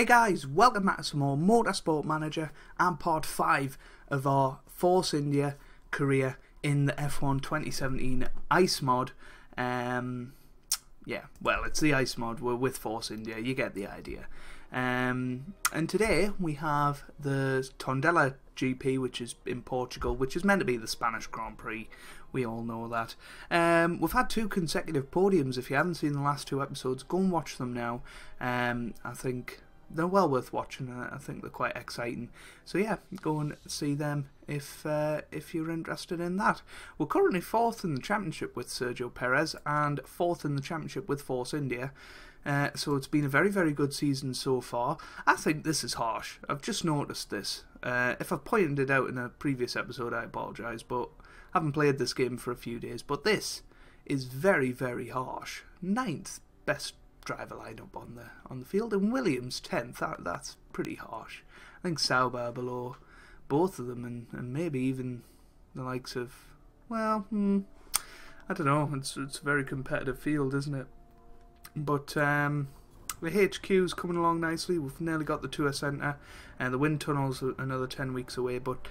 Hey guys, welcome back to some more Motorsport Manager and part 5 of our Force India career in the F1 2017 Ice mod. Yeah, well, it's the Ice mod, we're with Force India, you get the idea. And today we have the Tondela GP, which is in Portugal, which is meant to be the Spanish Grand Prix. We all know that. We've had 2 consecutive podiums. If you haven't seen the last 2 episodes, go and watch them now. I think they're well worth watching. I think they're quite exciting. So yeah, go and see them if you're interested in that. We're currently 4th in the championship with Sergio Perez and 4th in the championship with Force India. So it's been a very, very good season so far. I think this is harsh. I've just noticed this. If I've pointed it out in a previous episode, I apologise, but I haven't played this game for a few days. But this is very, very harsh. 9th best driver lineup on the field, and Williams 10th. That's pretty harsh. I think Sauber below both of them, and maybe even the likes of, well, I don't know. It's a very competitive field, isn't it? But the HQ's coming along nicely. We've nearly got the tour centre, and the wind tunnel's another 10 weeks away. But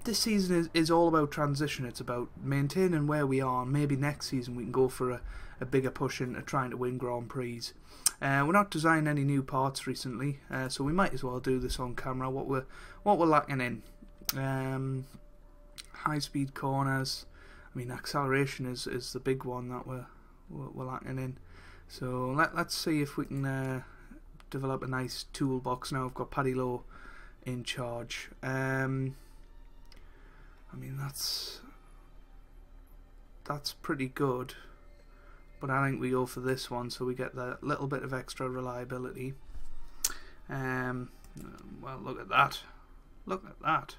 this season is all about transition. It's about maintaining where we are. Maybe next season we can go for a bigger push into trying to win Grand Prix. We're not designing any new parts recently, so we might as well do this on camera. What we're lacking in high speed corners. I mean, acceleration is the big one that we're lacking in. So let's see if we can develop a nice toolbox now. I've got Paddy Lowe in charge. I mean, that's pretty good, but I think we go for this one so we get that little bit of extra reliability. Well, look at that. Look at that.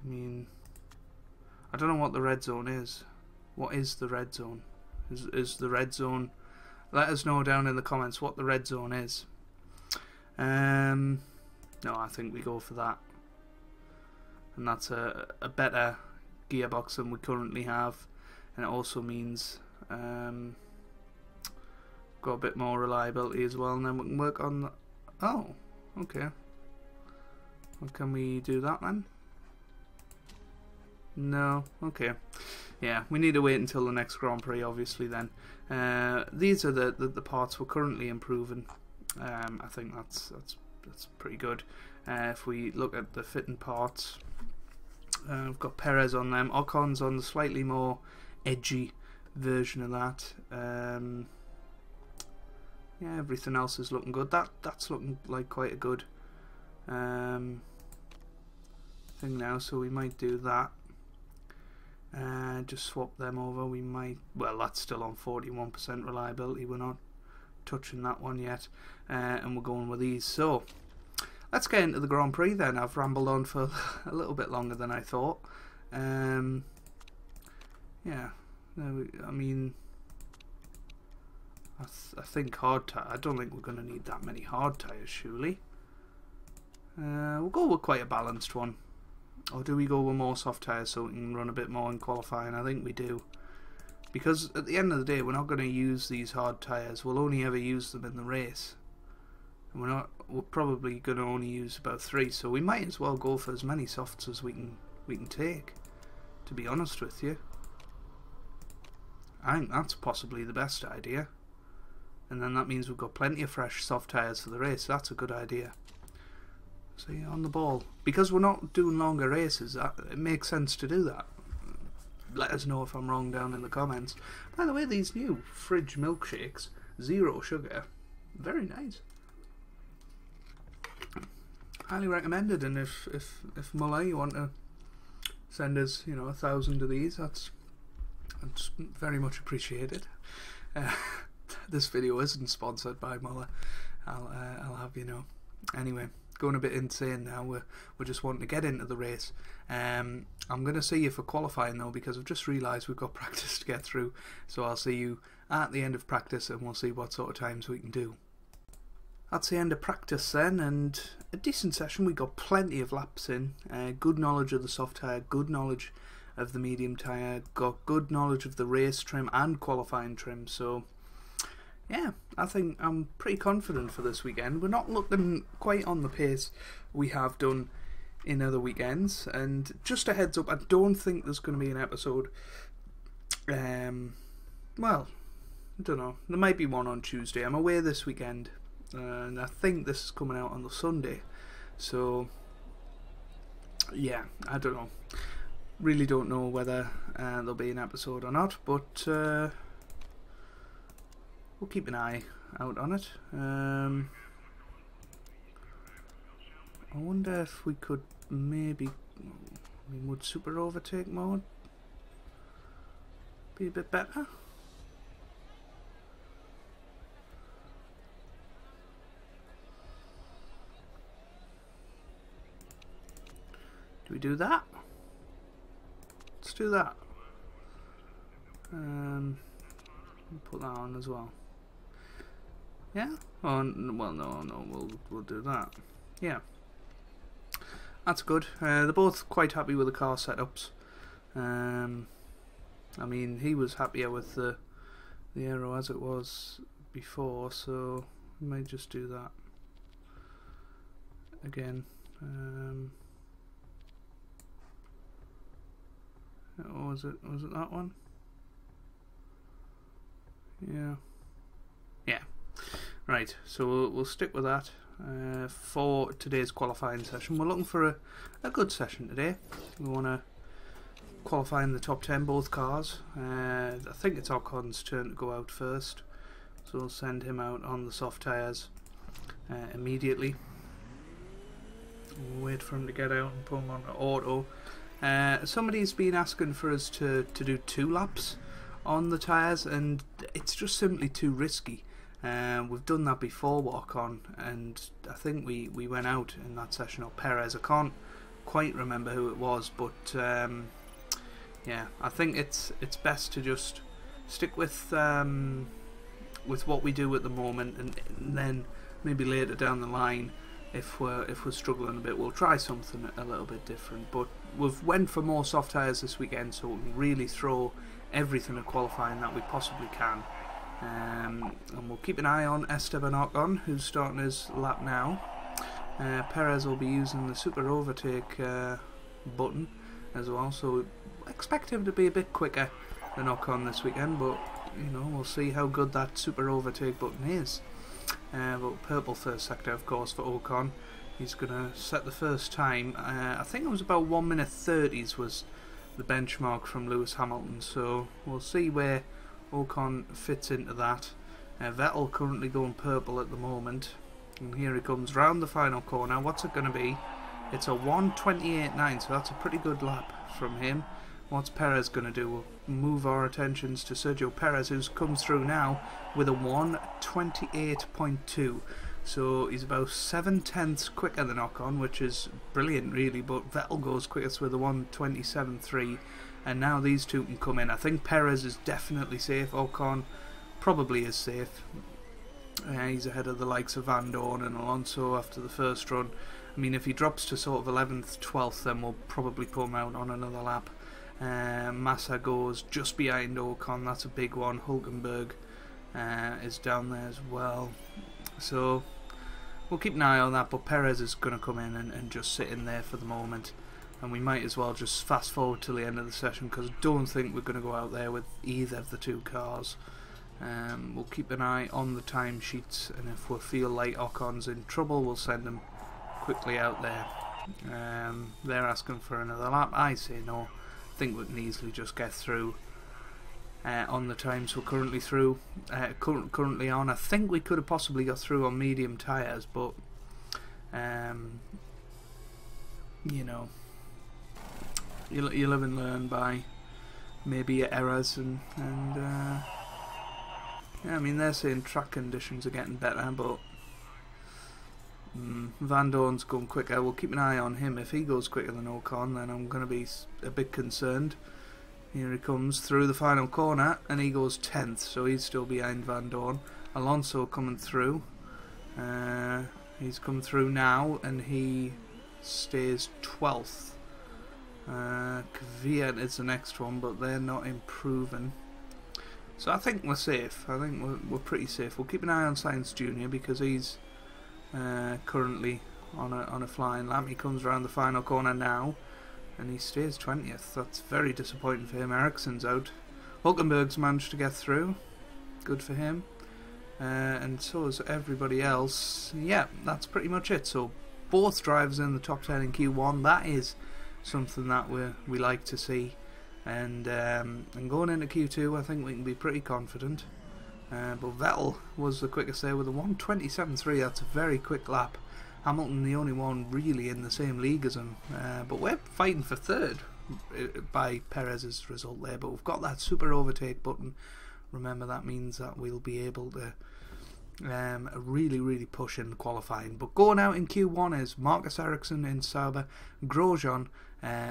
I mean, I don't know what the red zone is. What is the red zone? Is the red zone? Let us know down in the comments what the red zone is. No, I think we go for that. And that's a better gearbox than we currently have, and it also means got a bit more reliability as well, and then we can work on the, oh, okay. Well, can we do that then? No, okay. Yeah, we need to wait until the next Grand Prix, obviously. Then these are the parts we're currently improving. I think that's pretty good. If we look at the fitting parts, we've got Perez on them. Ocon's on the slightly more edgy version of that. Yeah, everything else is looking good. That's looking like quite a good thing now. So we might do that. Just swap them over. We might. Well, that's still on 41% reliability. We're not touching that one yet, and we're going with these. So let's get into the Grand Prix then. I've rambled on for a little bit longer than I thought. Yeah, I mean, I think hard tire. I don't think we're going to need that many hard tires, surely. We'll go with quite a balanced one. Or do we go with more soft tyres so we can run a bit more in qualifying? I think we do. Because at the end of the day, we're not going to use these hard tyres. We'll only ever use them in the race. And we're probably going to only use about 3. So we might as well go for as many softs as we can take, to be honest with you. I think that's possibly the best idea. And then that means we've got plenty of fresh soft tyres for the race. That's a good idea. So yeah, on the ball. Because we're not doing longer races, it makes sense to do that. Let us know if I'm wrong down in the comments. By the way, these new fridge milkshakes, 0 sugar, very nice. Highly recommended. And if Muller, you want to send us, 1,000 of these, that's very much appreciated. This video isn't sponsored by Muller. I'll have you know. Anyway. Going a bit insane now. We're just wanting to get into the race. I'm going to see you for qualifying though, because I've just realised we've got practice to get through. So I'll see you at the end of practice, and we'll see what sort of times we can do. That's the end of practice then, and a decent session. We got plenty of laps in. Good knowledge of the soft tyre, good knowledge of the medium tyre, got good knowledge of the race trim and qualifying trim. So yeah, I think I'm pretty confident for this weekend. We're not looking quite on the pace we have done in other weekends, and just a heads up, I don't think there's going to be an episode. Well, I don't know. There might be one on Tuesday. I'm away this weekend, and I think this is coming out on the Sunday. So, yeah, I don't know. Really don't know whether there'll be an episode or not, but we'll keep an eye out on it. I wonder if we could maybe... would Super Overtake mode be a bit better? Do we do that? Let's do that. Put that on as well. Yeah? Oh, well, no, we'll do that. Yeah. That's good. They're both quite happy with the car setups. I mean, he was happier with the aero as it was before, so we might just do that again. Or was it that one? Yeah. Yeah. Right, so we'll stick with that for today's qualifying session. We're looking for a good session today. We want to qualify in the top 10, both cars. I think it's Ocon's turn to go out first, so we'll send him out on the soft tyres immediately. We'll wait for him to get out and put him on auto. Somebody's been asking for us to do 2 laps on the tyres, and it's just simply too risky. We've done that before, Ocon, and I think we went out in that session, or Perez. I can't quite remember who it was, but yeah, I think it's best to just stick with what we do at the moment, and then maybe later down the line, if we're struggling a bit, we'll try something a little bit different. But we've went for more soft tyres this weekend, so we can really throw everything at qualifying that we possibly can. And we'll keep an eye on Esteban Ocon, who's starting his lap now. Perez will be using the Super Overtake button as well, so expect him to be a bit quicker than Ocon this weekend, but you know, we'll see how good that Super Overtake button is. But purple first sector, of course, for Ocon. He's going to set the first time. I think it was about 1 minute 30s was the benchmark from Lewis Hamilton, so we'll see where Ocon fits into that. Vettel currently going purple at the moment, and here he comes round the final corner. What's it going to be? It's a 1:28.9, so that's a pretty good lap from him. What's Perez going to do? We'll move our attentions to Sergio Perez, who's comes through now with a 1:28.2. So he's about 7/10 quicker than Ocon, which is brilliant really, but Vettel goes quickest with a 1:27.3, and now these two can come in. I think Perez is definitely safe. Ocon probably is safe. He's ahead of the likes of Van Dorn and Alonso after the first run. I mean, if he drops to sort of 11th, 12th, then we'll probably pull him out on another lap. Massa goes just behind Ocon, that's a big one. Hulkenberg is down there as well. So we'll keep an eye on that, but Perez is going to come in and just sit in there for the moment. And we might as well just fast forward till the end of the session, because I don't think we're going to go out there with either of the two cars. We'll keep an eye on the timesheets, and if we feel like Ocon's in trouble, we'll send him quickly out there. They're asking for another lap. I say no. I think we can easily just get through on the times we're currently through. Currently on. I think we could have possibly got through on medium tyres, but you know, you live and learn by maybe your errors, and yeah, I mean, they're saying track conditions are getting better, but Van Dorn's going quicker. We'll keep an eye on him. If he goes quicker than Ocon, then I'm going to be a bit concerned. Here he comes through the final corner, and he goes 10th, so he's still behind Van Dorn. Alonso coming through. He's come through now, and he stays 12th. Kvyat is the next one, but they're not improving. So I think we're safe. I think we're pretty safe. We'll keep an eye on Science Junior because he's currently on a flying lap. He comes around the final corner now, and he stays 20th. That's very disappointing for him. Ericsson's out. Hulkenberg's managed to get through. Good for him. And so is everybody else. Yeah, that's pretty much it. So both drivers in the top 10 in Q1. That is something that we like to see. And going into Q2, I think we can be pretty confident. But Vettel was the quickest there with a 1:27.3. That's a very quick lap. Hamilton, the only one really in the same league as him. But we're fighting for third by Perez's result there. But we've got that super overtake button. Remember, that means that we'll be able to really push in qualifying. But going out in Q1 is Marcus Ericsson in Sauber, Grosjean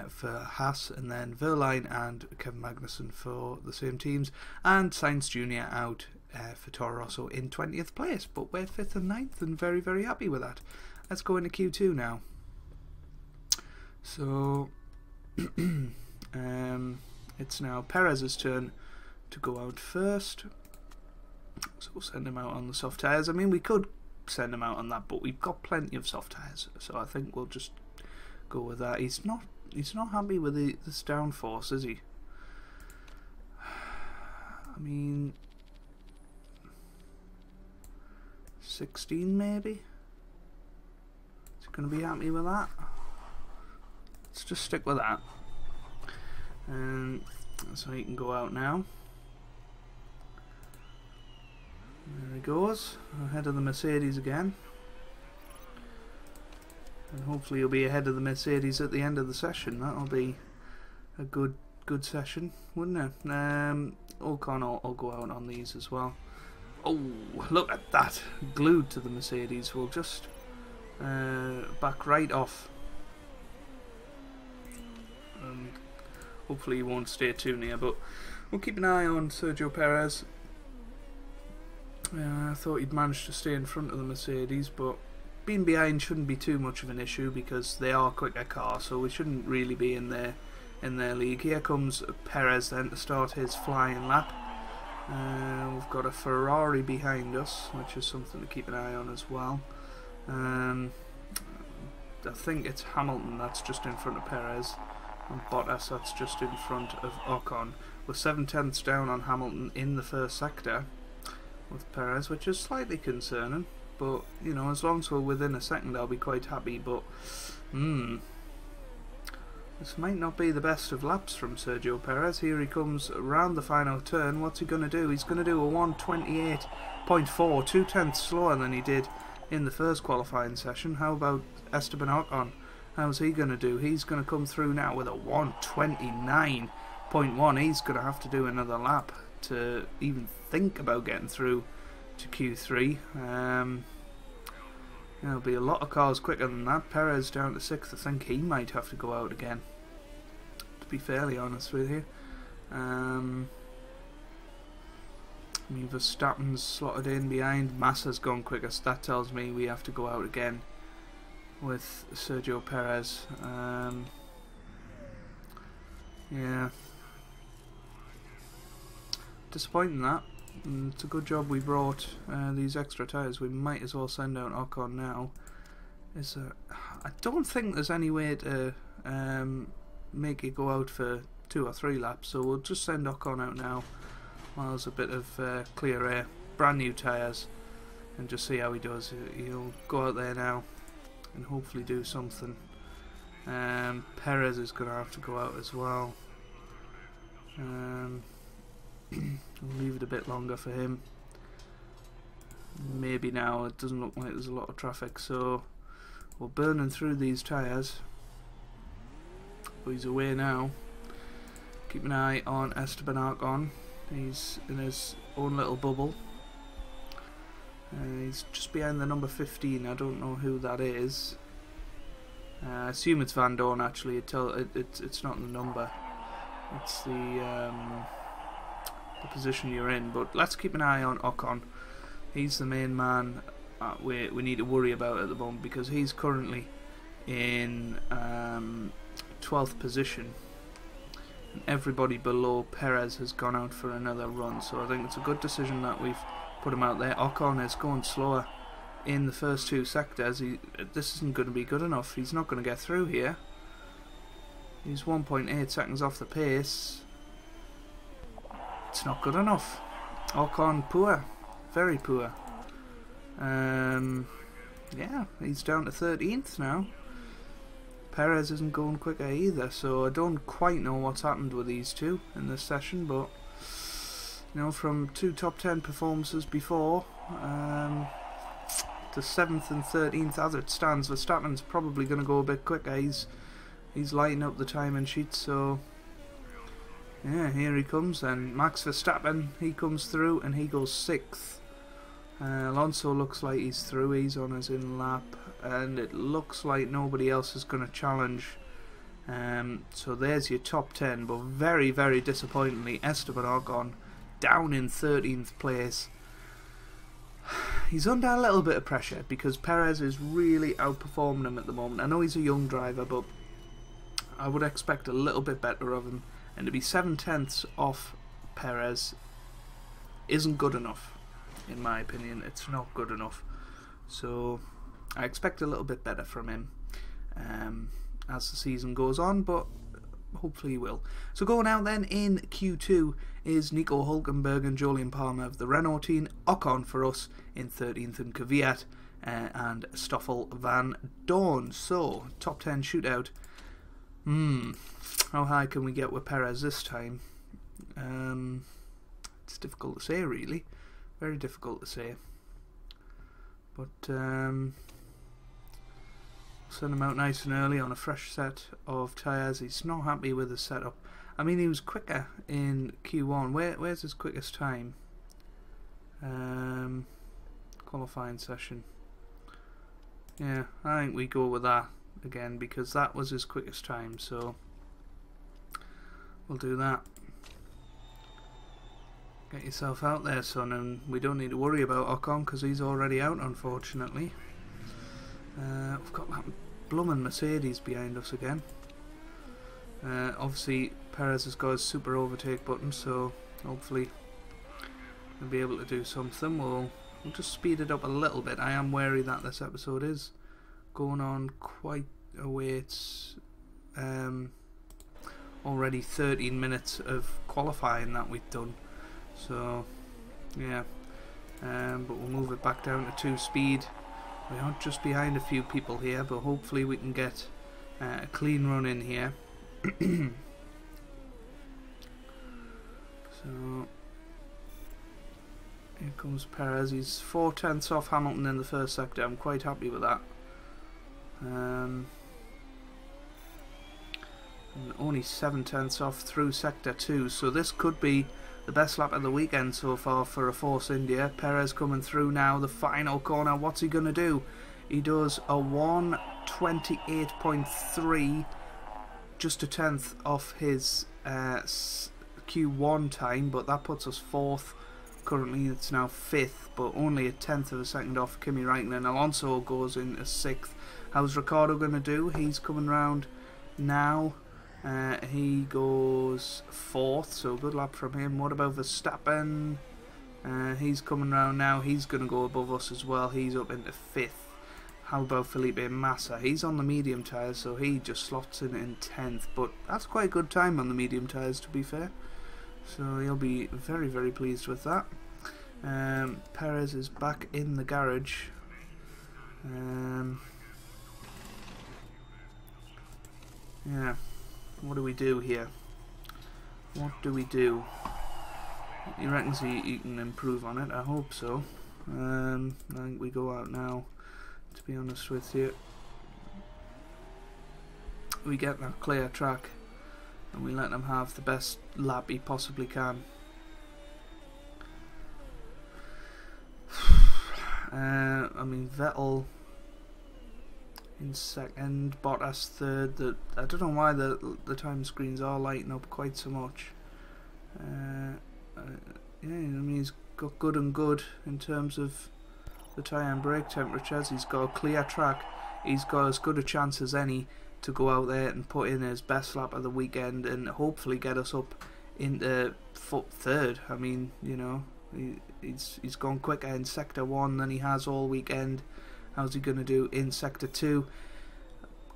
for Haas, and then Verline and Kevin Magnussen for the same teams, and Sainz Jr. out for Toro Rosso in 20th place. But we're 5th and 9th and very happy with that. Let's go into Q2 now. So it's now Perez's turn to go out first. So we'll send him out on the soft tyres. I mean, we could send him out on that, but we've got plenty of soft tyres, so I think we'll just go with that. He's not happy with this downforce, is he? I mean, 16 maybe? Is he going to be happy with that? Let's just stick with that. And so he can go out now. There he goes, ahead of the Mercedes again. And hopefully he'll be ahead of the Mercedes at the end of the session. That'll be a good session, wouldn't it? Ocon will go out on these as well. Oh, look at that! Glued to the Mercedes. We'll just back right off. And hopefully he won't stay too near, but we'll keep an eye on Sergio Perez. I thought he'd managed to stay in front of the Mercedes, but being behind shouldn't be too much of an issue because they are quicker cars, so we shouldn't really be in their league. Here comes Perez then to start his flying lap. We've got a Ferrari behind us, which is something to keep an eye on as well. I think it's Hamilton that's just in front of Perez, and Bottas that's just in front of Ocon. We're 7/10ths down on Hamilton in the first sector with Perez, which is slightly concerning, but you know, as long as we're within a second I'll be quite happy. But this might not be the best of laps from Sergio Perez. Here he comes around the final turn. What's he going to do? He's going to do a 1:28.4, 2/10ths slower than he did in the first qualifying session. How about Esteban Ocon? How's he going to do? He's going to come through now with a 1:29.1. He's going to have to do another lap to even think about getting through to Q3. There'll be a lot of cars quicker than that. Perez down to 6th. I think he might have to go out again, to be fairly honest with you. I mean, Verstappen's slotted in behind. Massa's gone quickest. That tells me we have to go out again with Sergio Perez. Yeah, disappointing that. It's a good job we brought these extra tyres. We might as well send out Ocon now. I don't think there's any way to make it go out for 2 or 3 laps, so we'll just send Ocon out now while there's a bit of clear air. Brand new tyres, and just see how he does. He'll go out there now and hopefully do something. Perez is going to have to go out as well. We'll leave it a bit longer for him. Maybe now. It doesn't look like there's a lot of traffic, so we're burning through these tyres. But he's away now. Keep an eye on Esteban Ocon. He's in his own little bubble. He's just behind the number 15. I don't know who that is. I assume it's Van Dorn actually. It's not the number. It's the position you're in. But let's keep an eye on Ocon. He's the main man we need to worry about at the moment, because he's currently in 12th position. Everybody below Perez has gone out for another run, so I think it's a good decision that we've put him out there. Ocon is going slower in the first two sectors. This isn't going to be good enough. He's not going to get through here. He's 1.8 seconds off the pace. It's not good enough. Ocon poor, very poor. Yeah, he's down to 13th now. Perez isn't going quicker either, so I don't quite know what's happened with these two in this session, but you know, from two top 10 performances before, to 7th and 13th as it stands, Verstappen's probably going to go a bit quicker. He's lighting up the timing sheet, so yeah, here he comes then. Max Verstappen, he comes through and he goes 6th. Alonso looks like he's through, he's on his in lap, and it looks like nobody else is going to challenge. So there's your top 10, but very, very disappointingly, Esteban Ocon down in 13th place. He's under a little bit of pressure because Perez is really outperforming him at the moment. I know he's a young driver, but I would expect a little bit better of him, and to be 7/10 off Perez isn't good enough. In my opinion, it's not good enough. So I expect a little bit better from him as the season goes on, but hopefully he will. So going out then in Q2 is Nico Hülkenberg and Jolyon Palmer of the Renault team, Ocon for us in 13th and Kvyat, and Stoffel van Dorn. So top 10 shootout. How high can we get with Perez this time? It's difficult to say, really. Very difficult to say. But send him out nice and early on a fresh set of tyres. He's not happy with the setup. I mean, he was quicker in Q1. Where's his quickest time? Qualifying session. Yeah, I think we go with that again because that was his quickest time. So we'll do that. Get yourself out there, son, and we don't need to worry about Ocon because he's already out, unfortunately. We've got that blooming Mercedes behind us again. Obviously, Perez has got his super overtake button, so hopefully we'll be able to do something. We'll just speed it up a little bit. I am wary that this episode is going on quite a way. It's already 13 minutes of qualifying that we've done. So yeah, but we'll move it back down to 2 speed. We are just behind a few people here, but hopefully we can get a clean run in here. So here comes Perez. He's 4/10 off Hamilton in the first sector. I'm quite happy with that. And only 7/10 off through sector 2, so this could be the best lap of the weekend so far for a Force India. Perez coming through now, the final corner. What's he going to do? He does a 1:28.3, just a 10th off his Q1 time, but that puts us 4th. Currently it's now 5th, but only a 10th of a second off Kimi Räikkönen. Alonso goes in as 6th. How's Ricciardo going to do? He's coming round now. He goes 4th, so good lap from him. What about Verstappen? He's coming round now. He's going to go above us as well. He's up into 5th. How about Felipe Massa? He's on the medium tyres, so he just slots in 10th. But that's quite a good time on the medium tyres, to be fair. So he'll be very, very pleased with that. Perez is back in the garage. Yeah. What do we do here? What do we do? He reckons he can improve on it. I hope so. I think we go out now, to be honest with you. We get that clear track and we let him have the best lap he possibly can. I mean, Vettel in second, Bottas third. I don't know why the time screens are lighting up quite so much. Yeah, I mean, he's got good and good in terms of the tyre and brake temperatures. He's got a clear track. He's got as good a chance as any to go out there and put in his best lap of the weekend and hopefully get us up into third. I mean, you know, he's gone quicker in Sector 1 than he has all weekend. How's he going to do in Sector 2?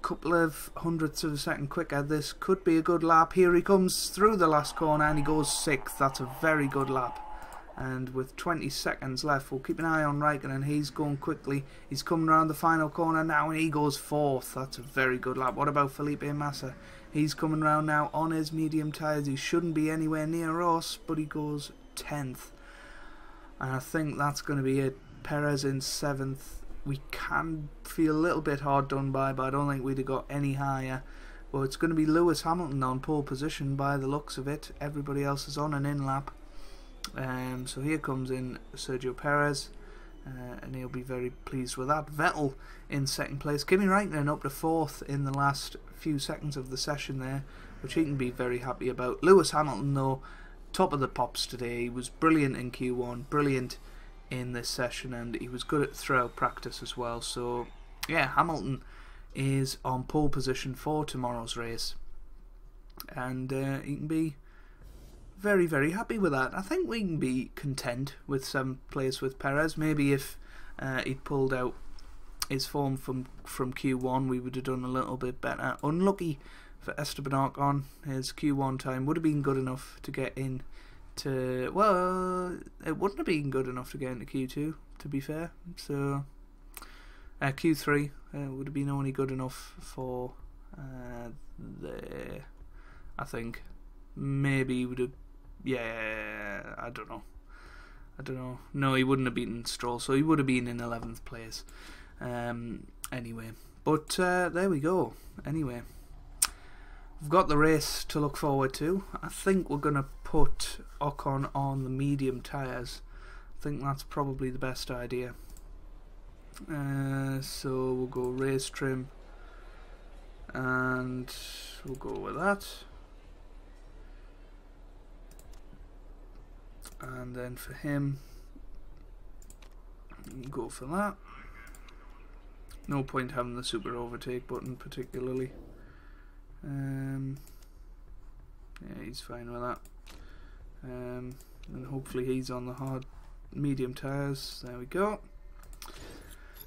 Couple of hundredths of a second quicker. This could be a good lap. Here he comes through the last corner and he goes 6th. That's a very good lap. And with 20 seconds left, we'll keep an eye on Raikkonen. He's going quickly. He's coming around the final corner now and he goes 4th. That's a very good lap. What about Felipe Massa? He's coming around now on his medium tyres. He shouldn't be anywhere near us, but he goes 10th. And I think that's going to be it. Perez in 7th. We can feel a little bit hard done by, but I don't think we'd have got any higher. But it's going to be Lewis Hamilton on pole position by the looks of it. Everybody else is on an in-lap. So here comes in Sergio Perez, and he'll be very pleased with that. Vettel in 2nd place. Kimi Raikkonen up to 4th in the last few seconds of the session there, which he can be very happy about. Lewis Hamilton, though, top of the pops today. He was brilliant in Q1, brilliant in this session, and he was good at throughout practice as well. So yeah, Hamilton is on pole position for tomorrow's race, and he can be very, very happy with that. I think we can be content with 7th place with Perez. Maybe if he'd pulled out his form from Q1, we would have done a little bit better. Unlucky for Esteban Ocon. His Q1 time would have been good enough to get in to, well, it wouldn't have been good enough to get into Q2, to be fair. So Q3 would have been only good enough for I think maybe he would have, yeah, I don't know. No, he wouldn't have beaten Stroll, so he would have been in 11th place. Anyway, but there we go. Anyway, we've got the race to look forward to. I think we're going to put Ocon on the medium tyres. I think that's probably the best idea. So we'll go race trim, and we'll go with that. And then for him, go for that. No point having the super overtake button particularly. Yeah, he's fine with that. And hopefully he's on the hard medium tyres. There we go.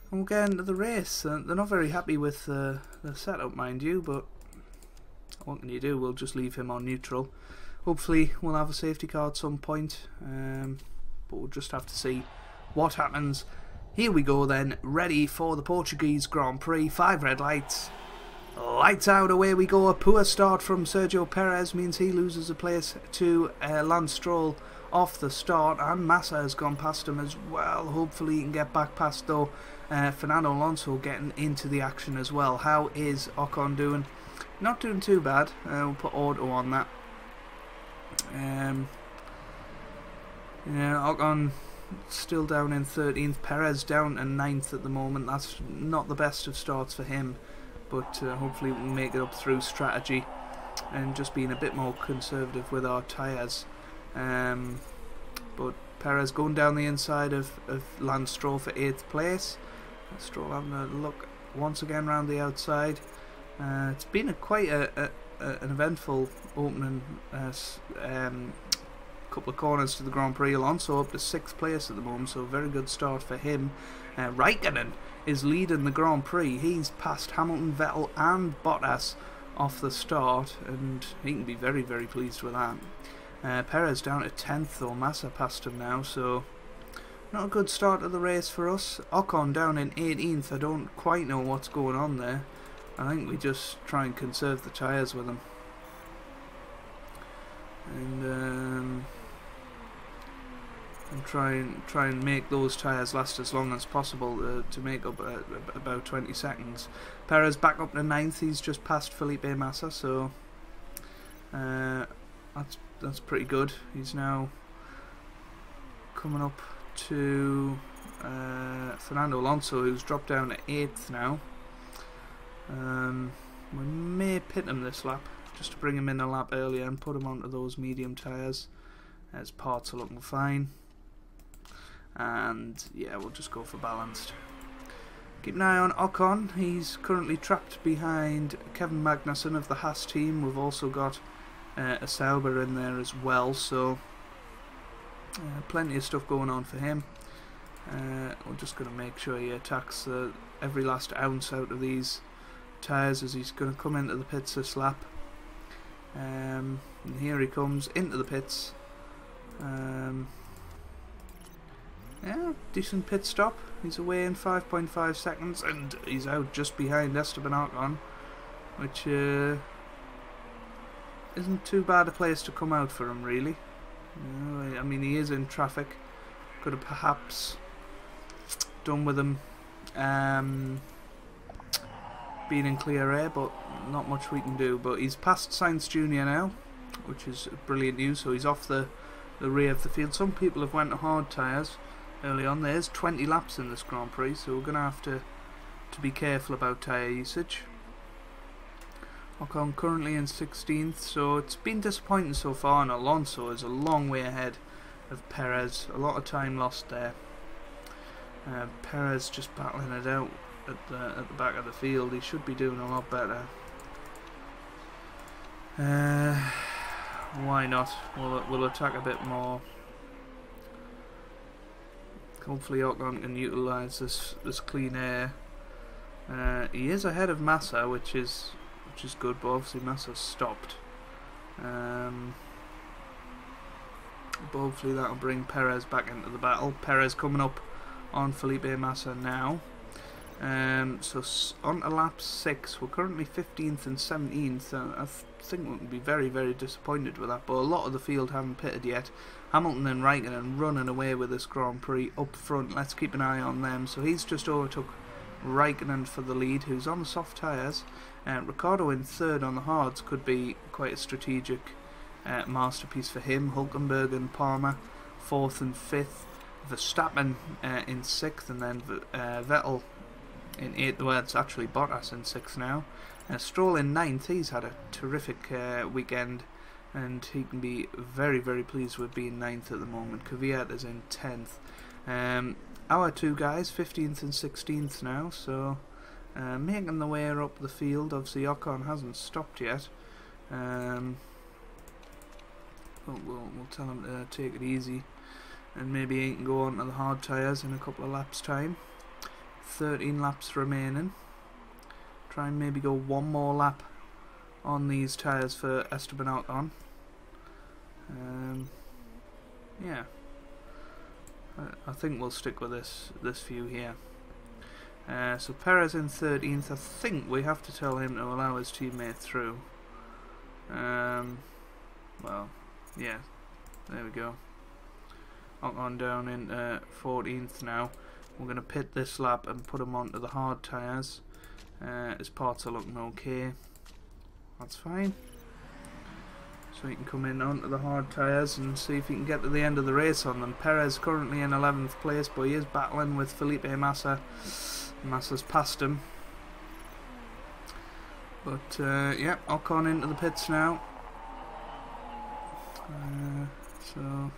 And we'll get into the race. They're not very happy with the setup, mind you, but what can you do? We'll just leave him on neutral. Hopefully we'll have a safety car at some point, but we'll just have to see what happens. Here we go then, ready for the Portuguese Grand Prix. 5 red lights. Lights out, away we go. A poor start from Sergio Perez means he loses a place to Lance Stroll off the start, and Massa has gone past him as well. Hopefully he can get back past, though. Fernando Alonso getting into the action as well. How is Ocon doing? Not doing too bad. We'll put auto on that. Yeah, Ocon still down in 13th. Perez down in 9th at the moment. That's not the best of starts for him, but hopefully we'll make it up through strategy and just being a bit more conservative with our tyres. But Perez going down the inside of Lance Stroll for 8th place. Stroll having a look once again round the outside. It's been quite an eventful opening couple of corners to the Grand Prix. Alonso up to 6th place at the moment, so a very good start for him. Raikkonen is leading the Grand Prix. He's passed Hamilton, Vettel and Bottas off the start, and he can be very, very pleased with that. Perez down at 10th though. Massa passed him now, so not a good start of the race for us. Ocon down in 18th. I don't quite know what's going on there. I think we just try and conserve the tyres with him, and try and make those tyres last as long as possible to make up about 20 seconds. Perez back up to 9th. He's just passed Felipe Massa, so that's pretty good. He's now coming up to Fernando Alonso, who's dropped down to 8th now. We may pit him this lap just to bring him in a lap earlier and put him onto those medium tyres. His parts are looking fine, and yeah, we'll just go for balanced. Keep an eye on Ocon. He's currently trapped behind Kevin Magnussen of the Haas team. We've also got a Sauber in there as well, so plenty of stuff going on for him. We're just going to make sure he attacks every last ounce out of these tyres as he's going to come into the pits this lap. And here he comes into the pits. Yeah, decent pit stop. He's away in 5.5 seconds and he's out just behind Esteban Ocon, which isn't too bad a place to come out for him, really. You know, I mean, he is in traffic. Could have perhaps done with him being in clear air, but not much we can do. But he's past Sainz Jr. now, which is brilliant news. So he's off the rear of the field. Some people have went to hard tyres early on. There's 20 laps in this Grand Prix, so we're going to have to be careful about tyre usage. Ocon currently in 16th, so it's been disappointing so far, and Alonso is a long way ahead of Perez. A lot of time lost there. Perez just battling it out at the back of the field. He should be doing a lot better. Why not? We'll attack a bit more. Hopefully Ocon can utilise this clean air. He is ahead of Massa, which is good, but obviously Massa's stopped. But hopefully that'll bring Perez back into the battle. Perez coming up on Felipe Massa now. So on to lap 6, we're currently 15th and 17th. I think we'll be very, very disappointed with that, but a lot of the field haven't pitted yet. Hamilton and Raikkonen running away with this Grand Prix up front. Let's keep an eye on them. So he's just overtook Raikkonen for the lead, who's on the soft tyres. Ricciardo in third on the hards could be quite a strategic masterpiece for him. Hulkenberg and Palmer 4th and 5th. Verstappen in 6th, and then Vettel in 8th. Well, it's actually Bottas in 6th now. Stroll in 9th. He's had a terrific weekend, and he can be very, very pleased with being 9th at the moment. Kvyat is in 10th. Our two guys 15th and 16th now, so making their way up the field. Obviously Ocon hasn't stopped yet. We'll tell him to take it easy, and maybe he can go on to the hard tyres in a couple of laps time. 13 laps remaining. Try and maybe go one more lap on these tyres for Esteban Ocon. Yeah, I think we'll stick with this view here. So Perez in 13th. I think we have to tell him to allow his teammate through. Well, yeah, there we go. Ocon down in 14th now. We're going to pit this lap and put him onto the hard tyres. His parts are looking okay. That's fine. So he can come in onto the hard tyres and see if he can get to the end of the race on them. Perez currently in 11th place, but he is battling with Felipe Massa. Massa's passed him. But yeah, Ocon into the pits now. So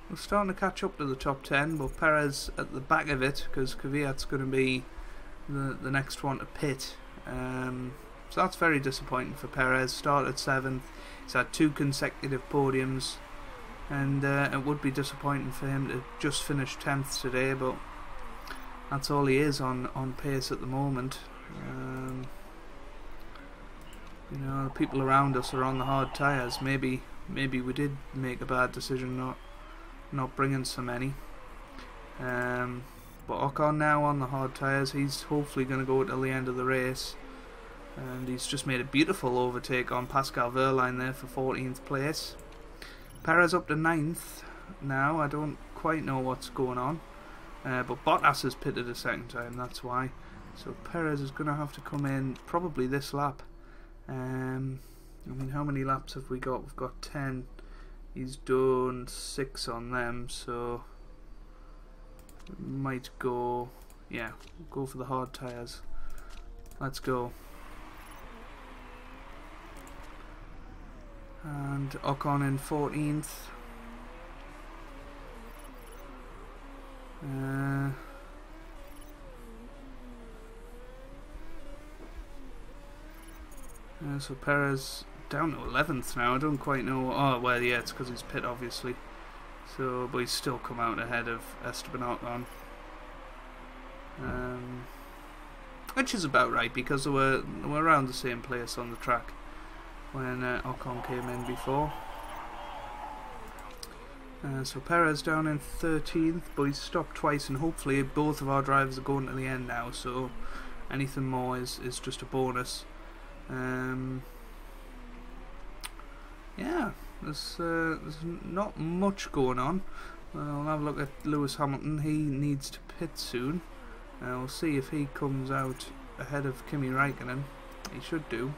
we're starting to catch up to the top 10, but Perez at the back of it, because Kvyat's going to be the next one to pit. So that's very disappointing for Perez. Started 7th. He's had 2 consecutive podiums, and it would be disappointing for him to just finish 10th today, but that's all he is on pace at the moment. You know, the people around us are on the hard tyres. Maybe we did make a bad decision not bringing so many. But Ocon now on the hard tyres. He's hopefully going to go till the end of the race. And he's just made a beautiful overtake on Pascal Wehrlein there for 14th place. Perez up to 9th now. I don't quite know what's going on. But Bottas has pitted a second time, that's why. So Perez is going to have to come in probably this lap. I mean, how many laps have we got? We've got 10. He's done 6 on them, so we might go, yeah, go for the hard tyres. Let's go. And Ocon in 14th. So Perez down to 11th now. I don't quite know. Oh, well, yeah, it's because he's pit, obviously. So, but he's still come out ahead of Esteban Ocon. Which is about right, because they were around the same place on the track when Ocon came in before. So Perez down in 13th, but he's stopped twice, and hopefully both of our drivers are going to the end now, so anything more is just a bonus. Yeah, there's not much going on. We'll have a look at Lewis Hamilton. He needs to pit soon. We'll see if he comes out ahead of Kimi Räikkönen. He should do.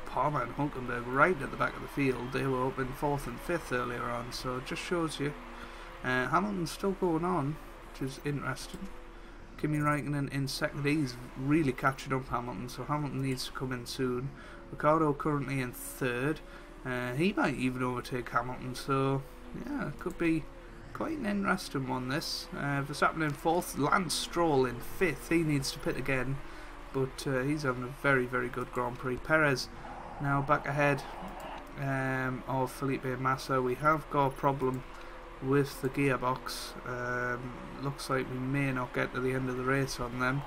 Palmer and Hulkenberg right at the back of the field. They were up in 4th and 5th earlier on, so it just shows you. Hamilton's still going on, which is interesting. Kimi Räikkönen in 2nd. He's really catching up Hamilton, so Hamilton needs to come in soon. Ricciardo currently in 3rd. He might even overtake Hamilton, so yeah, it could be quite an interesting one, this. Verstappen in 4th, Lance Stroll in 5th. He needs to pit again, but he's having a very, very good Grand Prix. Perez now back ahead of Felipe Massa. We have got a problem with the gearbox. Looks like we may not get to the end of the race on them.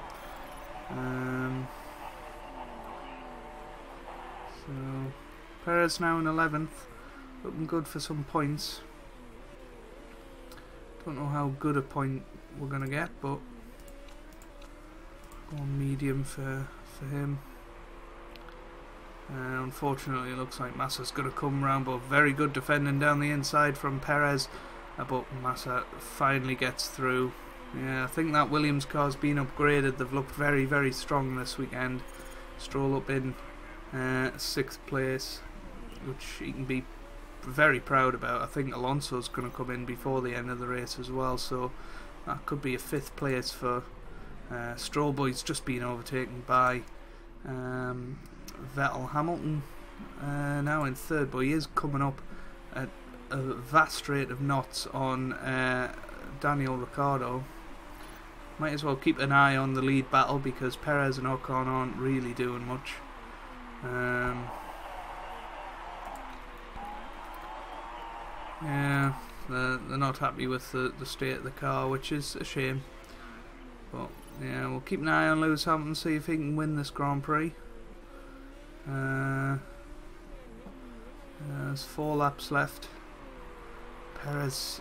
So Perez now in 11th, looking good for some points. Don't know how good a point we're going to get, but going medium for him. Unfortunately, it looks like Massa's going to come round, but very good defending down the inside from Perez. But Massa finally gets through. Yeah, I think that Williams car's been upgraded. They've looked very, very strong this weekend. Stroll up in 6th place, which he can be very proud about. I think Alonso's going to come in before the end of the race as well, so that could be a 5th place for Stroll, but he's just been overtaken by Vettel. Hamilton now in 3rd, but he is coming up at a vast rate of knots on Daniel Ricciardo. Might as well keep an eye on the lead battle, because Perez and Ocon aren't really doing much. Yeah, they're not happy with the state of the car, which is a shame. But yeah, we'll keep an eye on Lewis Hamilton, see if he can win this Grand Prix. There's 4 laps left. Perez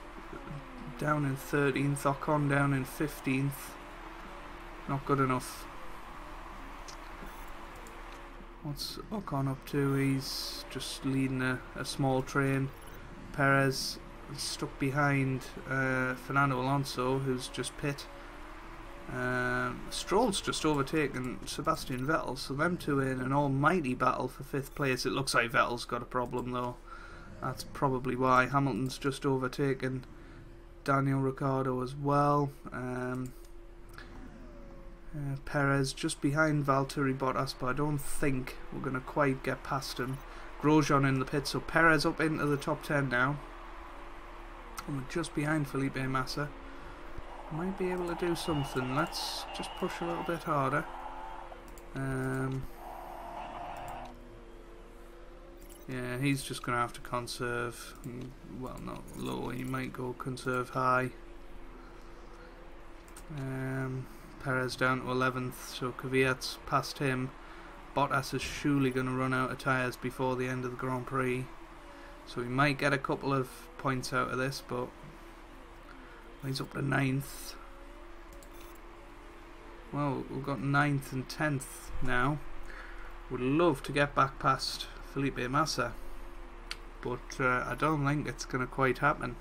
down in 13th, Ocon down in 15th. Not good enough. What's Ocon up to? He's just leading a small train. Perez is stuck behind Fernando Alonso, who's just pit. Stroll's just overtaken Sebastian Vettel, so them two in an almighty battle for 5th place. It looks like Vettel's got a problem though. That's probably why. Hamilton's just overtaken Daniel Ricciardo as well. Perez just behind Valtteri Bottas, but I don't think we're going to quite get past him. Grosjean in the pit, so Perez up into the top 10 now. And we're just behind Felipe Massa. Might be able to do something. Let's just push a little bit harder. Yeah, he's just going to have to conserve. Well, not low, he might go conserve high. Perez down to 11th, so Kvyat's past him. Bottas is surely going to run out of tyres before the end of the Grand Prix, so we might get a couple of points out of this, but he's up to 9th. Well, we've got 9th and 10th now. Would love to get back past Felipe Massa, but I don't think it's going to quite happen.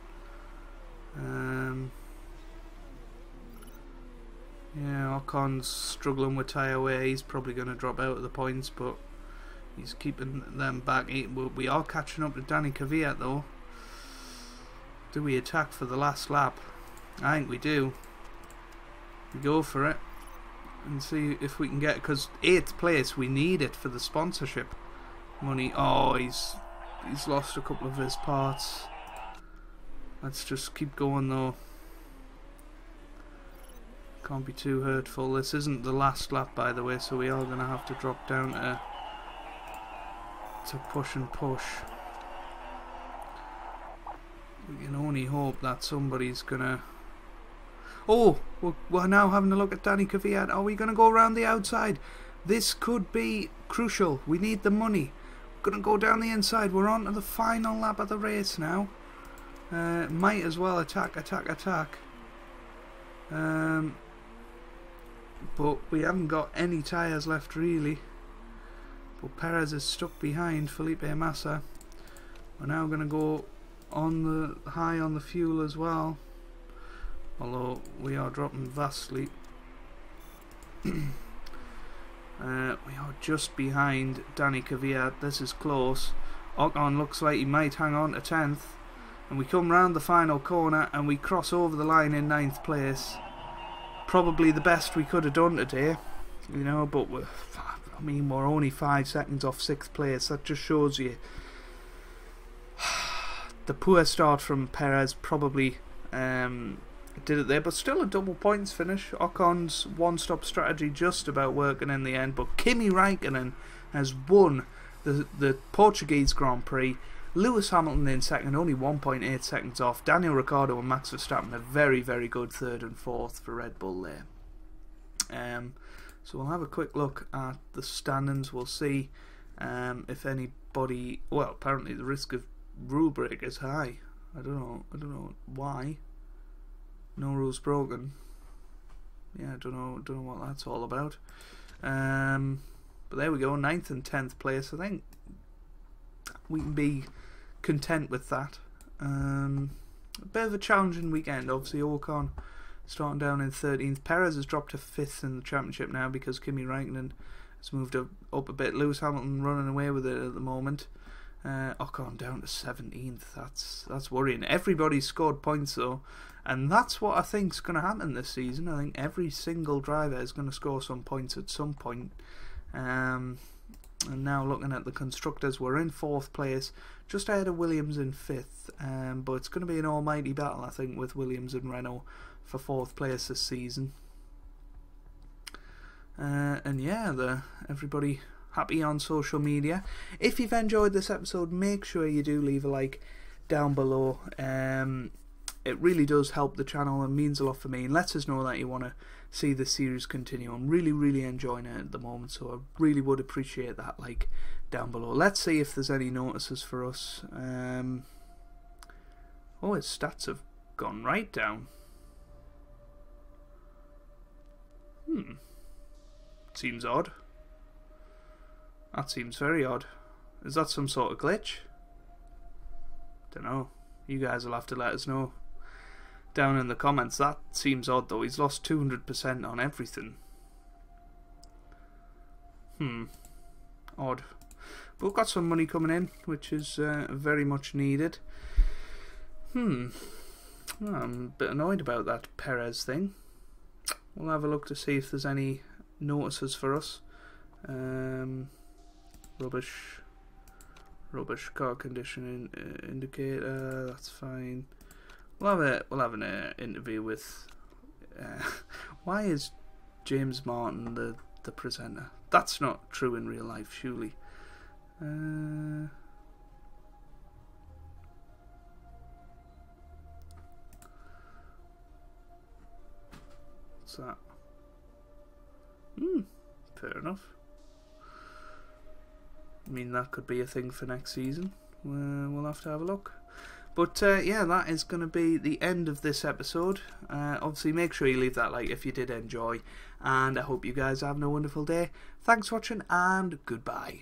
Yeah, Ocon's struggling with tyre wear. He's probably going to drop out of the points, but he's keeping them back. We are catching up to Danny Kvyat though. Do we attack for the last lap? I think we do. We go for it and see if we can get, because 8th place, we need it for the sponsorship money. Oh, he's lost a couple of his parts. Let's just keep going though. Can't be too hurtful. This isn't the last lap, by the way, so we are going to have to drop down to to push and push. We can only hope that somebody's gonna... Oh, we're now having a look at Danny Kvyat. Are we gonna go around the outside? This could be crucial. We need the money. We're gonna go down the inside. We're on to the final lap of the race now. Might as well attack. But we haven't got any tyres left really. But Perez is stuck behind Felipe Massa. We're now going to go on the high on the fuel as well. Although we are dropping vastly. We are just behind Danny Kvyat. This is close. Ocon looks like he might hang on to 10th. And we come round the final corner and we cross over the line in 9th place. Probably the best we could have done today, you know, but we're only 5 seconds off 6th place. That just shows you the poor start from Perez probably did it there, but still a double points finish. Ocon's one-stop strategy just about working in the end, but Kimi Räikkönen has won the Portuguese Grand Prix. Lewis Hamilton in second, only 1.8 seconds off. Daniel Ricciardo and Max Verstappen a very, very good 3rd and 4th for Red Bull there. So we'll have a quick look at the standings. We'll see if anybody... Well, apparently the risk of rule break is high. I don't know why. No rules broken. Yeah, I don't know what that's all about. But there we go, 9th and 10th place. I think we can be content with that. A bit of a challenging weekend. Obviously Ocon starting down in 13th. Perez has dropped to 5th in the championship now because Kimi Räikkönen has moved up a bit. Lewis Hamilton running away with it at the moment. Ocon down to 17th. That's worrying. Everybody's scored points though, and that's what I think is going to happen this season. I think every single driver is going to score some points at some point. And now looking at the constructors, we're in 4th place, just ahead of Williams in 5th, but it's going to be an almighty battle I think with Williams and Renault for 4th place this season. And yeah, everybody happy on social media. If you've enjoyed this episode, make sure you do leave a like down below. It really does help the channel and means a lot for me, and lets us know that you want to see the series continue. I'm really enjoying it at the moment, so I really would appreciate that like down below. Let's see if there's any notices for us. Oh, his stats have gone right down. Seems odd. That seems very odd. Is that some sort of glitch? Don't know. You guys will have to let us know down in the comments. That seems odd though. He's lost 200% on everything. Odd. But we've got some money coming in, which is very much needed. I'm a bit annoyed about that Perez thing. We'll have a look to see if there's any notices for us. Rubbish car condition indicator. That's fine. We'll have an interview with. Why is James Martin the presenter? That's not true in real life, surely. What's that? Fair enough. I mean, that could be a thing for next season. We'll have to have a look. But yeah, that is going to be the end of this episode. Obviously, make sure you leave that like if you did enjoy. And I hope you guys are having a wonderful day. Thanks for watching, and goodbye.